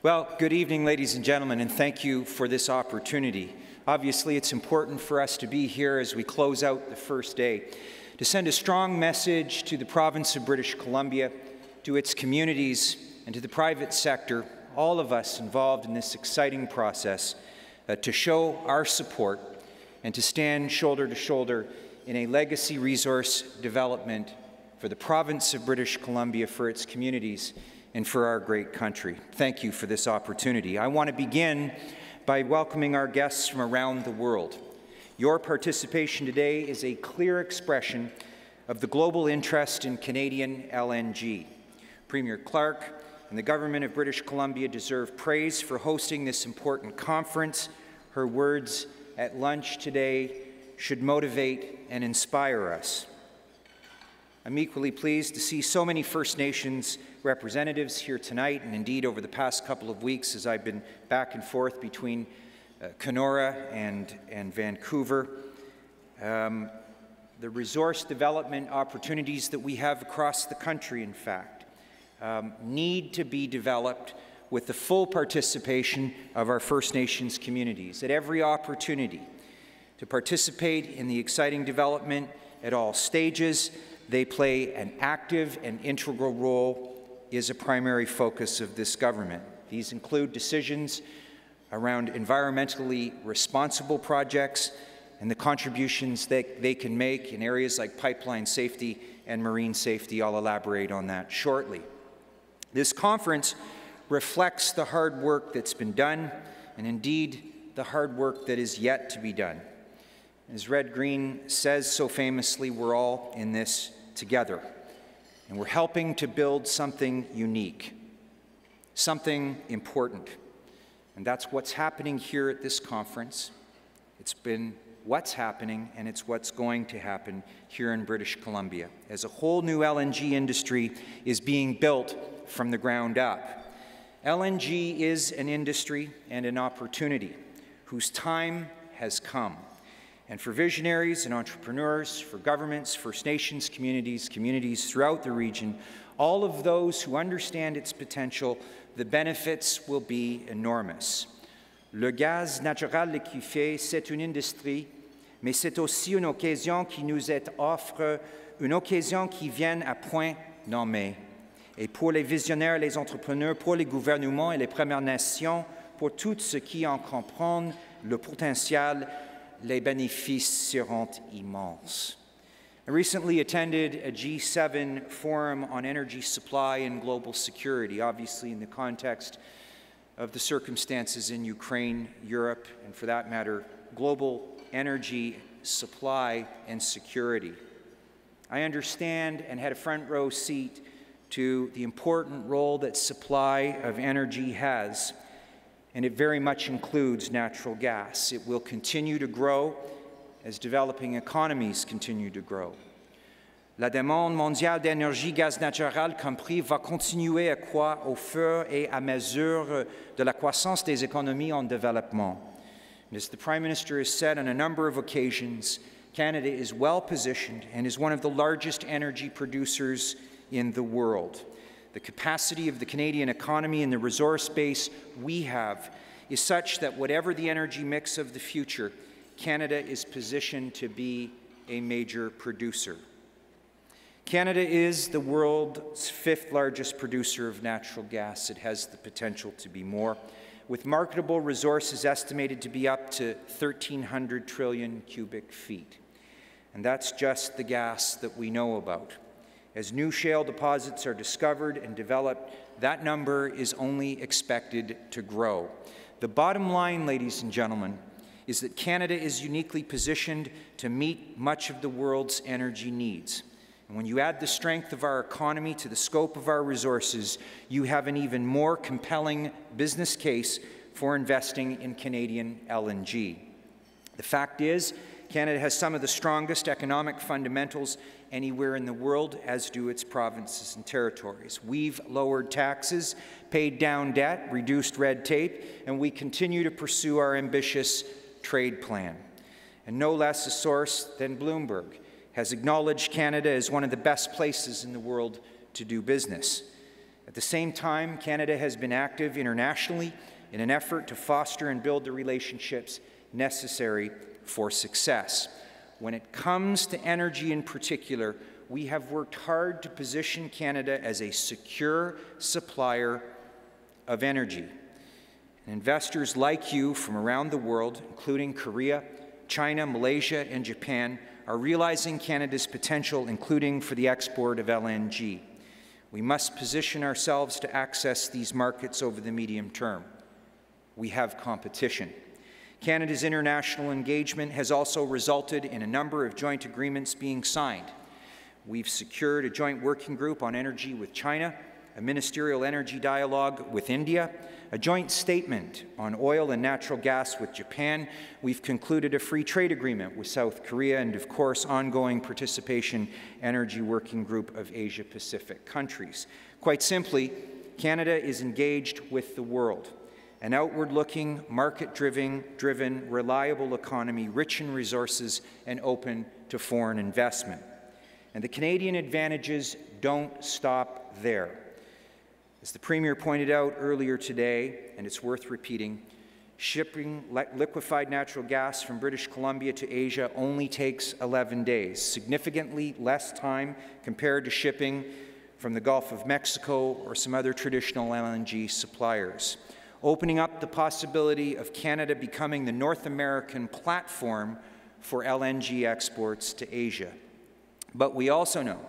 Well, good evening, ladies and gentlemen, and thank you for this opportunity. Obviously, it's important for us to be here as we close out the first day to send a strong message to the province of British Columbia, to its communities, and to the private sector, all of us involved in this exciting process, to show our support and to stand shoulder to shoulder in a legacy resource development for the province of British Columbia, for its communities, and for our great country. Thank you for this opportunity. I want to begin by welcoming our guests from around the world. Your participation today is a clear expression of the global interest in Canadian LNG. Premier Clark and the Government of British Columbia deserve praise for hosting this important conference. Her words at lunch today should motivate and inspire us. I'm equally pleased to see so many First Nations representatives here tonight, and indeed over the past couple of weeks as I've been back and forth between Kenora and Vancouver. The resource development opportunities that we have across the country, in fact, need to be developed with the full participation of our First Nations communities at every opportunity to participate in the exciting development at all stages. They play an active and integral role is a primary focus of this government. These include decisions around environmentally responsible projects and the contributions that they can make in areas like pipeline safety and marine safety. I'll elaborate on that shortly. This conference reflects the hard work that's been done and indeed the hard work that is yet to be done. As Red Green says so famously, we're all in this together, and we're helping to build something unique, something important. And that's what's happening here at this conference. It's been what's happening, and it's what's going to happen here in British Columbia, as a whole new LNG industry is being built from the ground up. LNG is an industry and an opportunity whose time has come. And for visionaries and entrepreneurs, for governments, First Nations communities, communities throughout the region, all of those who understand its potential, the benefits will be enormous. Le gaz naturel liquéfié, c'est une industrie, mais c'est aussi une occasion qui nous offre, une occasion qui vient à point nommé. Et pour les visionnaires, les entrepreneurs, pour les gouvernements et les Premières Nations, pour tous ceux qui en comprennent le potentiel, les bénéfices seront immenses. I recently attended a G7 forum on energy supply and global security, obviously in the context of the circumstances in Ukraine, Europe, and for that matter, global energy supply and security. I understand and had a front row seat to the important role that supply of energy has, and it very much includes natural gas. It will continue to grow as developing economies continue to grow. La demande mondiale d'énergie gaz naturel compris va continuer à croître au fur et à mesure de la croissance des économies en développement. And as the Prime Minister has said on a number of occasions, Canada is well positioned and is one of the largest energy producers in the world. The capacity of the Canadian economy and the resource base we have is such that whatever the energy mix of the future, Canada is positioned to be a major producer. Canada is the world's 5th largest producer of natural gas. It has the potential to be more, with marketable resources estimated to be up to 1,300 trillion cubic feet. And that's just the gas that we know about. As new shale deposits are discovered and developed, that number is only expected to grow. The bottom line, ladies and gentlemen, is that Canada is uniquely positioned to meet much of the world's energy needs. And when you add the strength of our economy to the scope of our resources, you have an even more compelling business case for investing in Canadian LNG. The fact is, Canada has some of the strongest economic fundamentals anywhere in the world, as do its provinces and territories. We've lowered taxes, paid down debt, reduced red tape, and we continue to pursue our ambitious trade plan. And no less a source than Bloomberg has acknowledged Canada as one of the best places in the world to do business. At the same time, Canada has been active internationally in an effort to foster and build the relationships necessary for success. When it comes to energy in particular, we have worked hard to position Canada as a secure supplier of energy. And investors like you from around the world, including Korea, China, Malaysia, and Japan, are realizing Canada's potential, including for the export of LNG. We must position ourselves to access these markets over the medium term. We have competition. Canada's international engagement has also resulted in a number of joint agreements being signed. We've secured a joint working group on energy with China, a ministerial energy dialogue with India, a joint statement on oil and natural gas with Japan. We've concluded a free trade agreement with South Korea, and of course, ongoing participation energy working group of Asia-Pacific countries. Quite simply, Canada is engaged with the world, an outward-looking, market-driven, reliable economy, rich in resources and open to foreign investment. And the Canadian advantages don't stop there. As the Premier pointed out earlier today, and it's worth repeating, shipping liquefied natural gas from British Columbia to Asia only takes 11 days, significantly less time compared to shipping from the Gulf of Mexico or some other traditional LNG suppliers, opening up the possibility of Canada becoming the North American platform for LNG exports to Asia. But we also know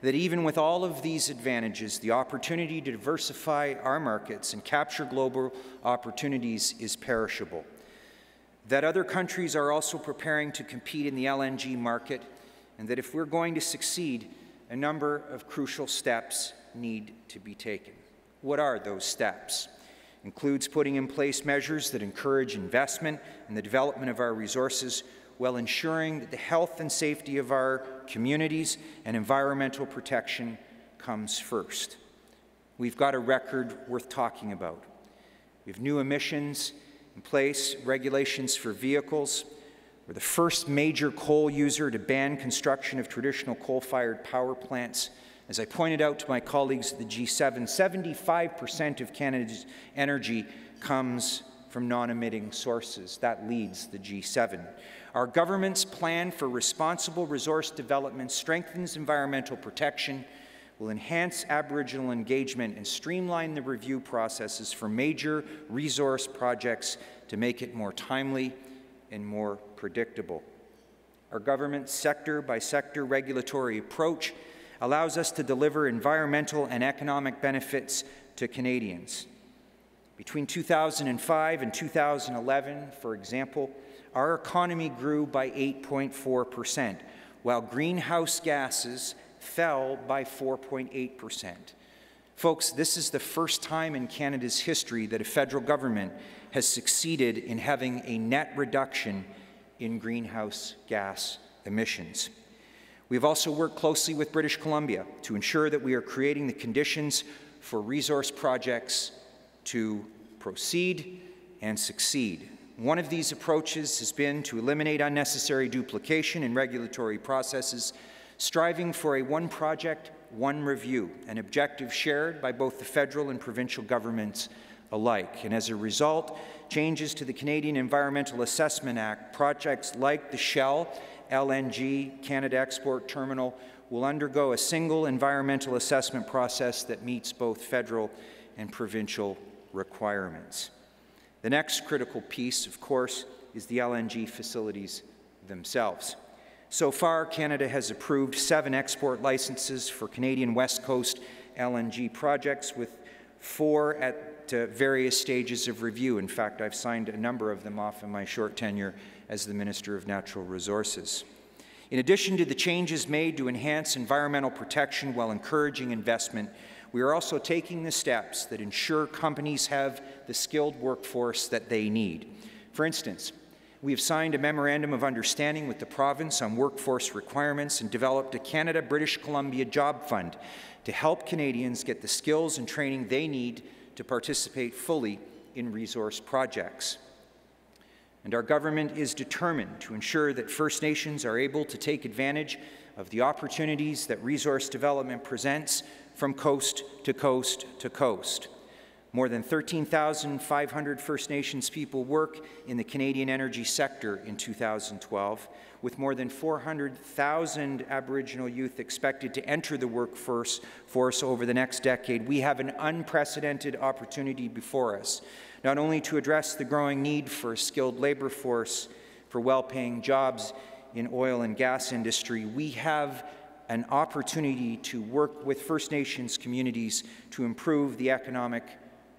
that even with all of these advantages, the opportunity to diversify our markets and capture global opportunities is perishable. That other countries are also preparing to compete in the LNG market, and that if we're going to succeed, a number of crucial steps need to be taken. What are those steps? Includes putting in place measures that encourage investment and the development of our resources, while ensuring that the health and safety of our communities and environmental protection comes first. We've got a record worth talking about. We have new emissions in place, regulations for vehicles. We're the first major coal user to ban construction of traditional coal-fired power plants. As I pointed out to my colleagues at the G7, 75% of Canada's energy comes from non-emitting sources. That leads the G7. Our government's plan for responsible resource development strengthens environmental protection, will enhance Aboriginal engagement, and streamline the review processes for major resource projects to make it more timely and more predictable. Our government's sector-by-sector regulatory approach allows us to deliver environmental and economic benefits to Canadians. Between 2005 and 2011, for example, our economy grew by 8.4%, while greenhouse gases fell by 4.8%. Folks, this is the first time in Canada's history that a federal government has succeeded in having a net reduction in greenhouse gas emissions. We've also worked closely with British Columbia to ensure that we are creating the conditions for resource projects to proceed and succeed. One of these approaches has been to eliminate unnecessary duplication in regulatory processes, striving for a one project, one review, an objective shared by both the federal and provincial governments alike. And as a result, changes to the Canadian Environmental Assessment Act, projects like the Shell LNG Canada Export Terminal will undergo a single environmental assessment process that meets both federal and provincial requirements. The next critical piece, of course, is the LNG facilities themselves. So far, Canada has approved 7 export licenses for Canadian West Coast LNG projects, with 4 at various stages of review. In fact, I've signed a number of them off in my short tenure as the Minister of Natural Resources. In addition to the changes made to enhance environmental protection while encouraging investment, we are also taking the steps that ensure companies have the skilled workforce that they need. For instance, we have signed a memorandum of understanding with the province on workforce requirements and developed a Canada-British Columbia Job Fund to help Canadians get the skills and training they need to participate fully in resource projects. And our government is determined to ensure that First Nations are able to take advantage of the opportunities that resource development presents from coast to coast to coast. More than 13,500 First Nations people work in the Canadian energy sector in 2012, with more than 400,000 Aboriginal youth expected to enter the workforce over the next decade. We have an unprecedented opportunity before us, not only to address the growing need for a skilled labor force, for well-paying jobs in oil and gas industry, we have an opportunity to work with First Nations communities to improve the economic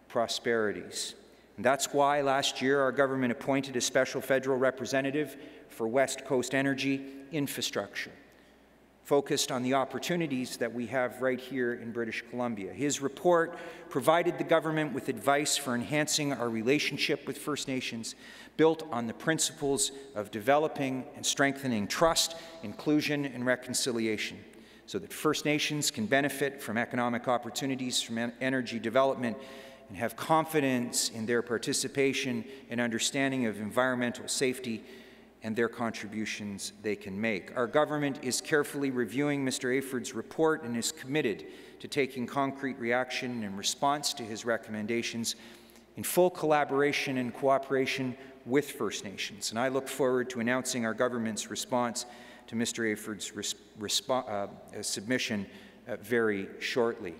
prosperities. And that's why last year our government appointed a special federal representative for West Coast energy infrastructure, focused on the opportunities that we have right here in British Columbia. His report provided the government with advice for enhancing our relationship with First Nations, built on the principles of developing and strengthening trust, inclusion, and reconciliation, so that First Nations can benefit from economic opportunities from energy development and have confidence in their participation and understanding of environmental safety and their contributions they can make. Our government is carefully reviewing Mr. Ayford's report and is committed to taking concrete reaction in response to his recommendations in full collaboration and cooperation with First Nations. And I look forward to announcing our government's response to Mr. Ayford's submission very shortly.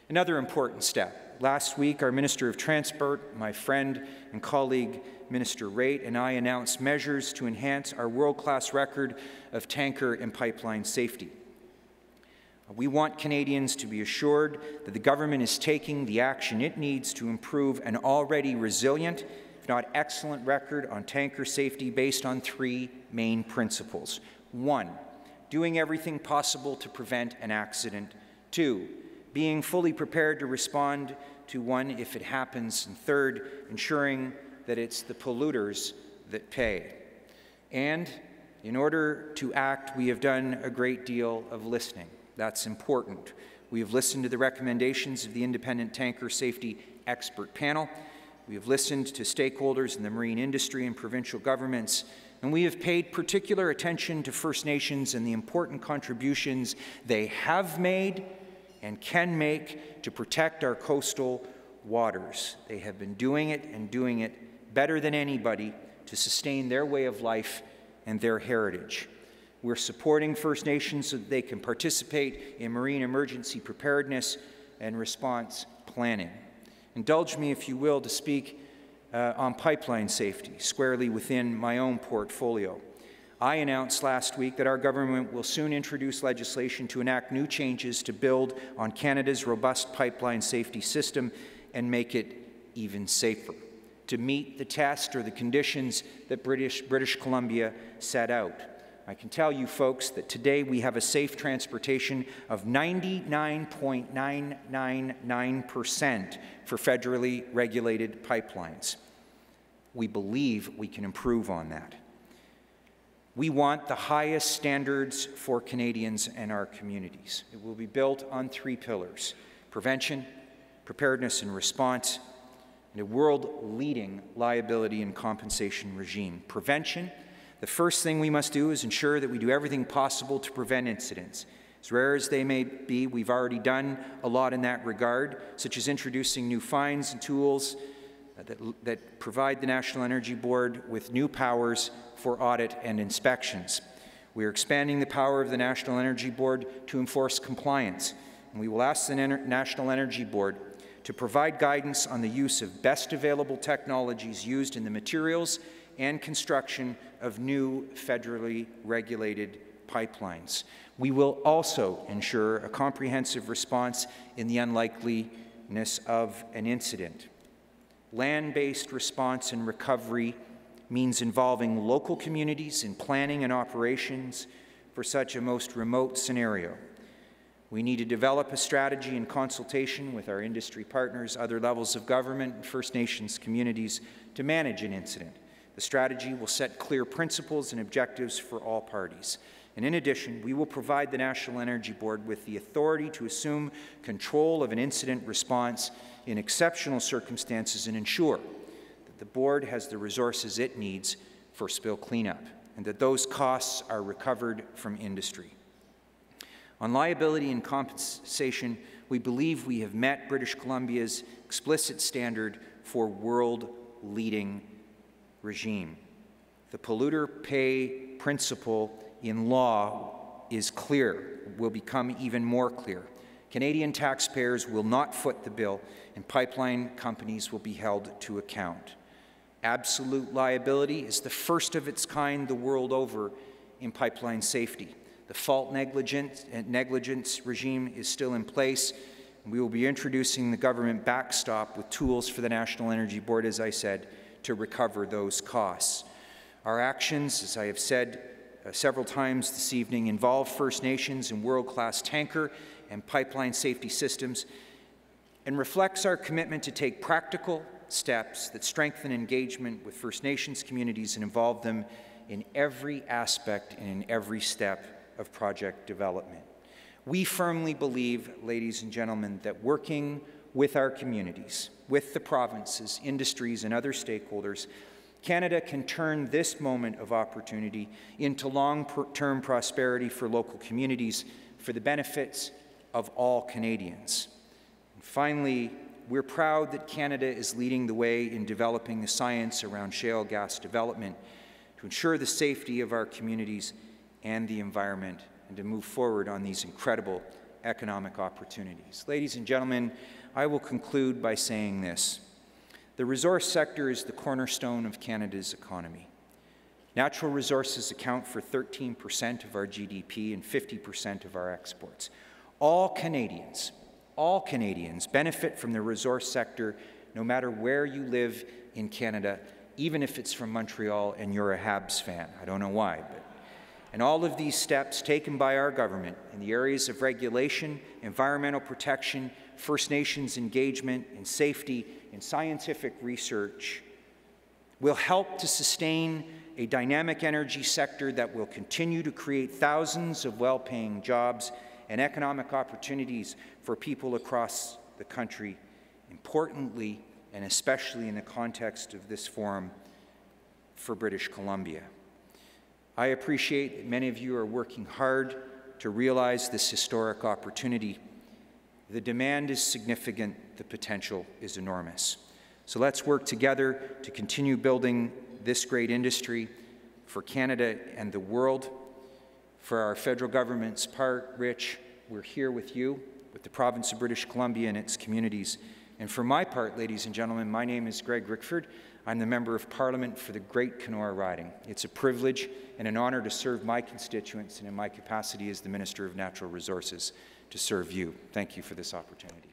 Another important step. Last week, our Minister of Transport, my friend and colleague, Minister Raitt, and I announced measures to enhance our world-class record of tanker and pipeline safety. We want Canadians to be assured that the government is taking the action it needs to improve an already resilient, if not excellent, record on tanker safety based on three main principles. 1, doing everything possible to prevent an accident. 2, being fully prepared to respond to one if it happens. And 3rd, ensuring that it's the polluters that pay. And in order to act, we have done a great deal of listening. That's important. We have listened to the recommendations of the Independent Tanker Safety Expert Panel. We have listened to stakeholders in the marine industry and provincial governments, and we have paid particular attention to First Nations and the important contributions they have made and can make to protect our coastal waters. They have been doing it and doing it better than anybody to sustain their way of life and their heritage. We're supporting First Nations so that they can participate in marine emergency preparedness and response planning. Indulge me, if you will, to speak on pipeline safety, squarely within my own portfolio. I announced last week that our government will soon introduce legislation to enact new changes to build on Canada's robust pipeline safety system and make it even safer, to meet the test or the conditions that British Columbia set out. I can tell you, folks, that today we have a safe transportation of 99.999% for federally regulated pipelines. We believe we can improve on that. We want the highest standards for Canadians and our communities. It will be built on 3 pillars: prevention, preparedness and response, and a world-leading liability and compensation regime. Prevention, the first thing we must do is ensure that we do everything possible to prevent incidents. As rare as they may be, we've already done a lot in that regard, such as introducing new fines and tools that provide the National Energy Board with new powers for audit and inspections. We are expanding the power of the National Energy Board to enforce compliance, and we will ask the National Energy Board to provide guidance on the use of best available technologies used in the materials and construction of new federally regulated pipelines. We will also ensure a comprehensive response in the unlikeliness of an incident. Land-based response and recovery means involving local communities in planning and operations for such a most remote scenario. We need to develop a strategy in consultation with our industry partners, other levels of government, and First Nations communities to manage an incident. The strategy will set clear principles and objectives for all parties. And in addition, we will provide the National Energy Board with the authority to assume control of an incident response in exceptional circumstances and ensure that the board has the resources it needs for spill cleanup, and that those costs are recovered from industry. On liability and compensation, we believe we have met British Columbia's explicit standard for world-leading regime. The polluter pay principle in law is clear, will become even more clear. Canadian taxpayers will not foot the bill, and pipeline companies will be held to account. Absolute liability is the first of its kind the world over in pipeline safety. The fault negligence regime is still in place, and we will be introducing the government backstop with tools for the National Energy Board, as I said, to recover those costs. Our actions, as I have said several times this evening, involve First Nations and world-class tanker and pipeline safety systems, and reflects our commitment to take practical steps that strengthen engagement with First Nations communities and involve them in every aspect and in every step of project development. We firmly believe, ladies and gentlemen, that working with our communities, with the provinces, industries, and other stakeholders, Canada can turn this moment of opportunity into long-term prosperity for local communities for the benefits of all Canadians. And finally, we're proud that Canada is leading the way in developing the science around shale gas development to ensure the safety of our communities and the environment, and to move forward on these incredible economic opportunities. Ladies and gentlemen, I will conclude by saying this. The resource sector is the cornerstone of Canada's economy. Natural resources account for 13% of our GDP and 50% of our exports. All Canadians benefit from the resource sector no matter where you live in Canada, even if it's from Montreal and you're a Habs fan. I don't know why, and all of these steps taken by our government in the areas of regulation, environmental protection, First Nations engagement, and safety, and scientific research will help to sustain a dynamic energy sector that will continue to create thousands of well-paying jobs and economic opportunities for people across the country, importantly, and especially in the context of this forum, for British Columbia. I appreciate that many of you are working hard to realize this historic opportunity. The demand is significant, the potential is enormous. So let's work together to continue building this great industry for Canada and the world. For our federal government's part, Rich, we're here with you, with the province of British Columbia and its communities. And for my part, ladies and gentlemen, my name is Greg Rickford. I'm the Member of Parliament for the Great Kenora Riding. It's a privilege and an honor to serve my constituents, and in my capacity as the Minister of Natural Resources, to serve you. Thank you for this opportunity.